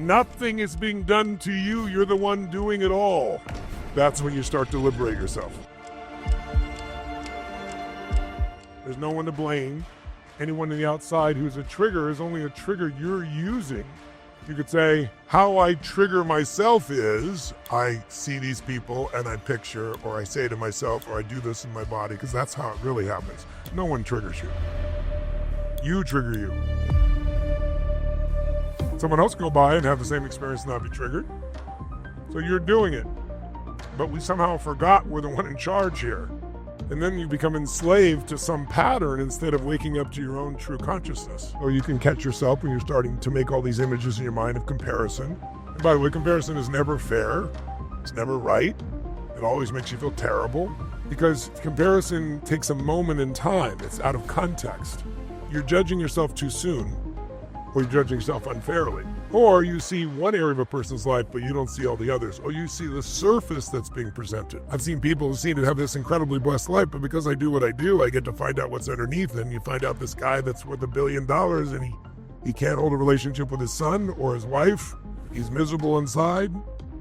Nothing is being done to you. You're the one doing it all. That's when you start to liberate yourself. There's no one to blame. Anyone on the outside who's a trigger is only a trigger you're using. You could say, how I trigger myself is I see these people and I picture, or I say to myself, or I do this in my body, because that's how it really happens. No one triggers you. You trigger you. Someone else go by and have the same experience and not be triggered. So you're doing it. But we somehow forgot we're the one in charge here. And then you become enslaved to some pattern instead of waking up to your own true consciousness. Or you can catch yourself when you're starting to make all these images in your mind of comparison. And by the way, comparison is never fair. It's never right. It always makes you feel terrible. Because comparison takes a moment in time. It's out of context. You're judging yourself too soon. Or you're judging yourself unfairly. Or you see one area of a person's life, but you don't see all the others. Or you see the surface that's being presented. I've seen people who seem to have this incredibly blessed life, but because I do what I do, I get to find out what's underneath. And you find out this guy that's worth $1 billion and he can't hold a relationship with his son or his wife. He's miserable inside.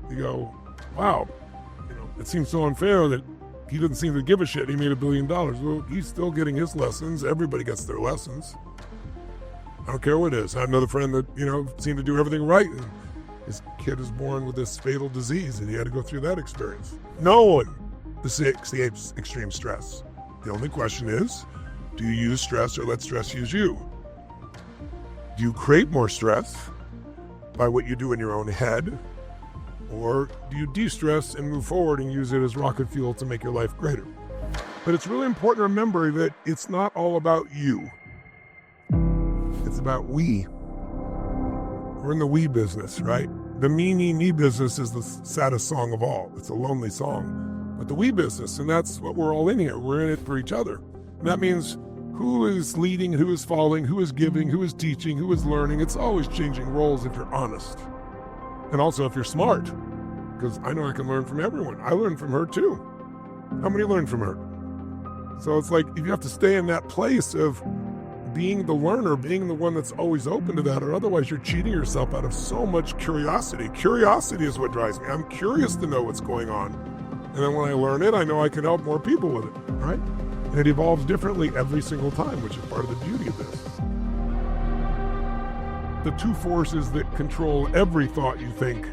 You go, wow, it seems so unfair that he doesn't seem to give a shit. He made $1 billion. Well, he's still getting his lessons. Everybody gets their lessons. I don't care what it is. I have another friend that, seemed to do everything right. And his kid was born with this fatal disease and he had to go through that experience. No one escapes extreme stress. The only question is, do you use stress or let stress use you? Do you create more stress by what you do in your own head? Or do you de-stress and move forward and use it as rocket fuel to make your life greater? But it's really important to remember that it's not all about you. It's about we. We're in the we business, right? The me business is the saddest song of all. It's a lonely song. But the we business, and that's what we're all in here. We're in it for each other. And that means who is leading, who is following, who is giving, who is teaching, who is learning. It's always changing roles if you're honest. And also if you're smart. Because I know I can learn from everyone. I learned from her too. How many learned from her? So it's like if you have to stay in that place of being the learner, being the one that's always open to that, or otherwise you're cheating yourself out of so much curiosity. Curiosity is what drives me. I'm curious to know what's going on. And then when I learn it, I know I can help more people with it, right? And it evolves differently every single time, which is part of the beauty of this. The two forces that control every thought you think,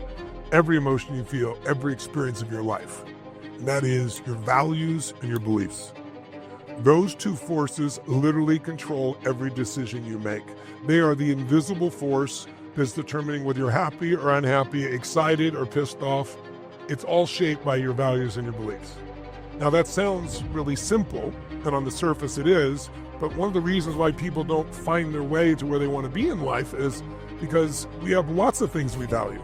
every emotion you feel, every experience of your life. And that is your values and your beliefs. Those two forces literally control every decision you make. They are the invisible force that's determining whether you're happy or unhappy, excited or pissed off. It's all shaped by your values and your beliefs. Now that sounds really simple, and on the surface it is, but one of the reasons why people don't find their way to where they want to be in life is because we have lots of things we value.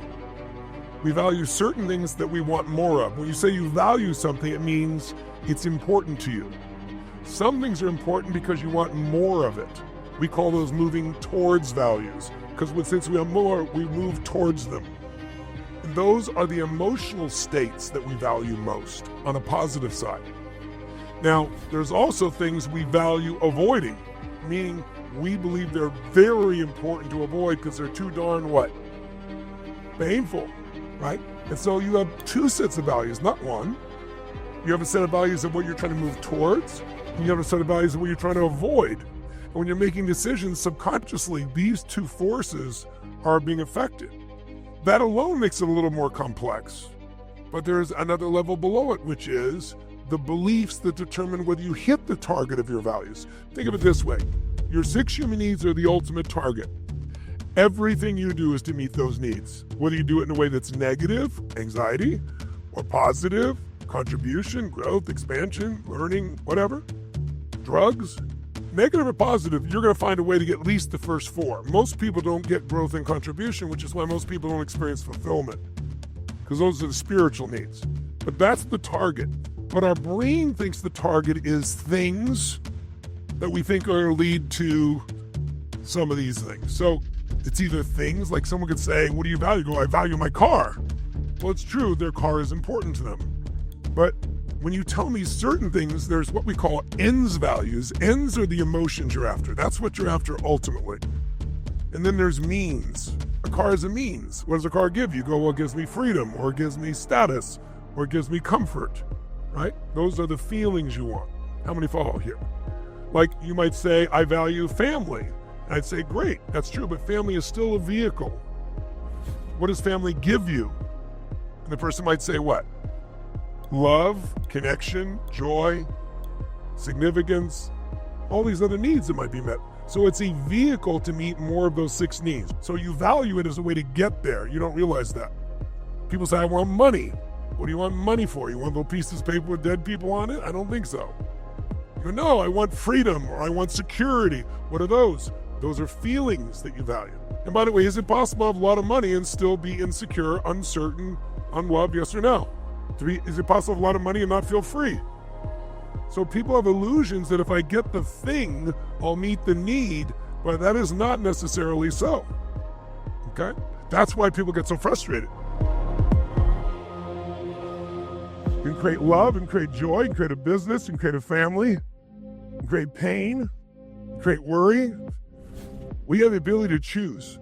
We value certain things that we want more of. When you say you value something, it means it's important to you. Some things are important because you want more of it. We call those moving towards values, because since we have more, we move towards them. And those are the emotional states that we value most on a positive side. Now, there's also things we value avoiding, meaning we believe they're very important to avoid because they're too darn what? Painful, right? And so you have two sets of values, not one. You have a set of values of what you're trying to move towards, and you have a set of values of what you're trying to avoid. And when you're making decisions subconsciously, these two forces are being affected. That alone makes it a little more complex. But there's another level below it, which is the beliefs that determine whether you hit the target of your values. Think of it this way. Your 6 human needs are the ultimate target. Everything you do is to meet those needs. Whether you do it in a way that's negative, anxiety, or positive, contribution, growth, expansion, learning, whatever, drugs, negative or positive, you're going to find a way to get at least the first 4. Most people don't get growth and contribution, which is why most people don't experience fulfillment, because those are the spiritual needs. But that's the target. But our brain thinks the target is things that we think are going to lead to some of these things. So it's either things, like someone could say, what do you value? Go, I value my car. Well, it's true, their car is important to them. But when you tell me certain things, there's what we call ends values. Ends are the emotions you're after. That's what you're after ultimately. And then there's means. A car is a means. What does a car give you? You go, well, it gives me freedom, or it gives me status, or it gives me comfort, right? Those are the feelings you want. How many follow here? Like you might say, I value family. And I'd say, great, that's true, but family is still a vehicle. What does family give you? And the person might say what? Love, connection, joy, significance, all these other needs that might be met. So it's a vehicle to meet more of those 6 needs. So you value it as a way to get there. You don't realize that. People say, I want money. What do you want money for? You want little pieces of paper with dead people on it? I don't think so. You go, no, I want freedom, or I want security. What are those? Those are feelings that you value. And by the way, is it possible to have a lot of money and still be insecure, uncertain, unloved, yes or no? Is it possible to have a lot of money and not feel free? So people have illusions that if I get the thing, I'll meet the need, but that is not necessarily so. Okay? That's why people get so frustrated. You can create love and create joy, and create a business and create a family, and create pain, and create worry. We have the ability to choose.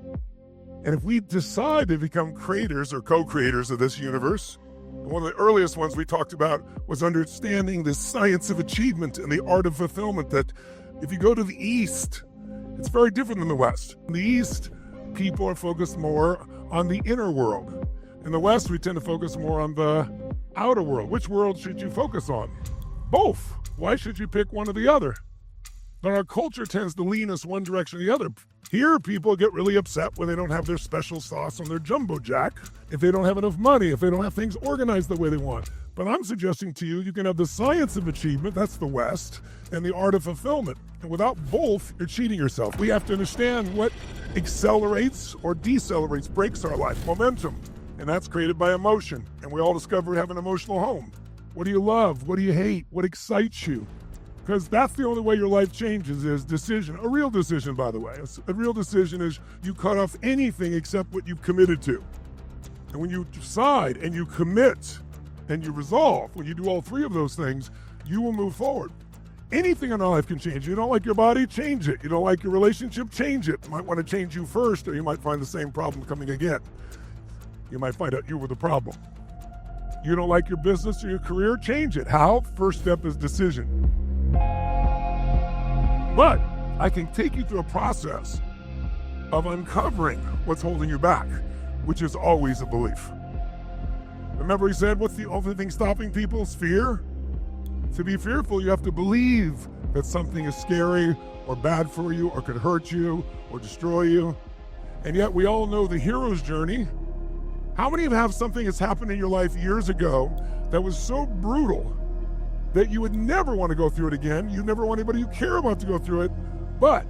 And if we decide to become creators or co-creators of this universe, one of the earliest ones we talked about was understanding the science of achievement and the art of fulfillment, that if you go to the East, it's very different than the West. In the East, people are focused more on the inner world. In the West, we tend to focus more on the outer world. Which world should you focus on? Both. Why should you pick one or the other? But our culture tends to lean us one direction or the other. Here, people get really upset when they don't have their special sauce on their jumbo jack, if they don't have enough money, if they don't have things organized the way they want. But I'm suggesting to you, you can have the science of achievement, that's the West, and the art of fulfillment. And without both, you're cheating yourself. We have to understand what accelerates or decelerates, breaks our life, momentum. And that's created by emotion. And we all discover we have an emotional home. What do you love? What do you hate? What excites you? Because that's the only way your life changes, is decision. A real decision, by the way. A real decision is you cut off anything except what you've committed to. And when you decide and you commit and you resolve, when you do all 3 of those things, you will move forward. Anything in our life can change. You don't like your body, change it. You don't like your relationship, change it. You might want to change you first, or you might find the same problem coming again. You might find out you were the problem. You don't like your business or your career, change it. How? First step is decision. But I can take you through a process of uncovering what's holding you back, which is always a belief. Remember he said, what's the only thing stopping people is fear? To be fearful, you have to believe that something is scary or bad for you or could hurt you or destroy you. And yet we all know the hero's journey. How many of you have something that's happened in your life years ago that was so brutal that you would never want to go through it again? You never want anybody you care about to go through it. But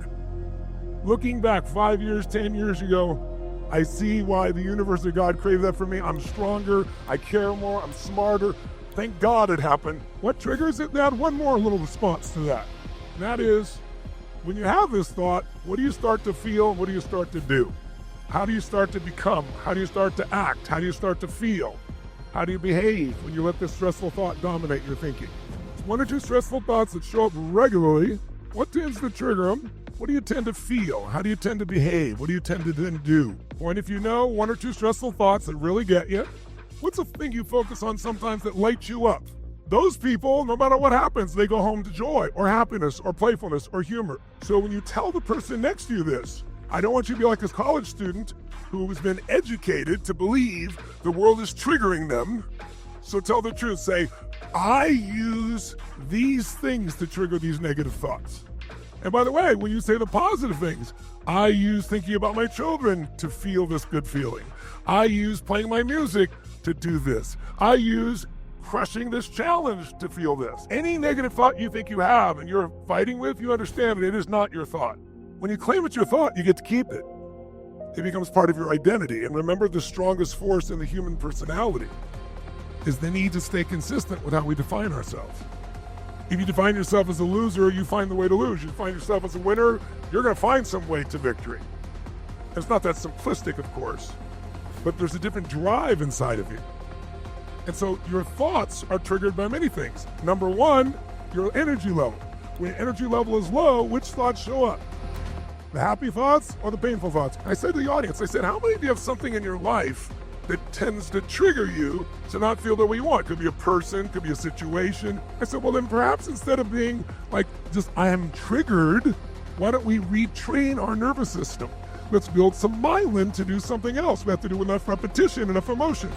looking back 5 years, 10 years ago, I see why the universe or God created that for me. I'm stronger, I care more, I'm smarter. Thank God it happened. What triggers it? Add one more little response to that. And that is, when you have this thought, what do you start to feel? What do you start to do? How do you start to become? How do you start to act? How do you start to feel? How do you behave when you let this stressful thought dominate your thinking? 1 or 2 stressful thoughts that show up regularly. What tends to trigger them? What do you tend to feel? How do you tend to behave? What do you tend to then do? Point if you know 1 or 2 stressful thoughts that really get you. What's a thing you focus on sometimes that lights you up? Those people, no matter what happens, they go home to joy or happiness or playfulness or humor. So when you tell the person next to you this, I don't want you to be like this college student who has been educated to believe the world is triggering them. So tell the truth. Say, I use these things to trigger these negative thoughts. And by the way, when you say the positive things, I use thinking about my children to feel this good feeling. I use playing my music to do this. I use crushing this challenge to feel this. Any negative thought you think you have and you're fighting with, you understand it is not your thought. When you claim it's your thought, you get to keep it. It becomes part of your identity. And remember, the strongest force in the human personality is the need to stay consistent with how we define ourselves. If you define yourself as a loser, you find the way to lose. You define yourself as a winner, you're going to find some way to victory. It's not that simplistic, of course, but there's a different drive inside of you. And so your thoughts are triggered by many things. Number 1, your energy level. When your energy level is low, which thoughts show up? The happy thoughts or the painful thoughts? I said to the audience, I said, how many of you have something in your life that tends to trigger you to not feel the way you want? Could be a person, could be a situation. I said, well, then perhaps instead of being like, just I am triggered, why don't we retrain our nervous system? Let's build some myelin to do something else. We have to do enough repetition, enough emotion.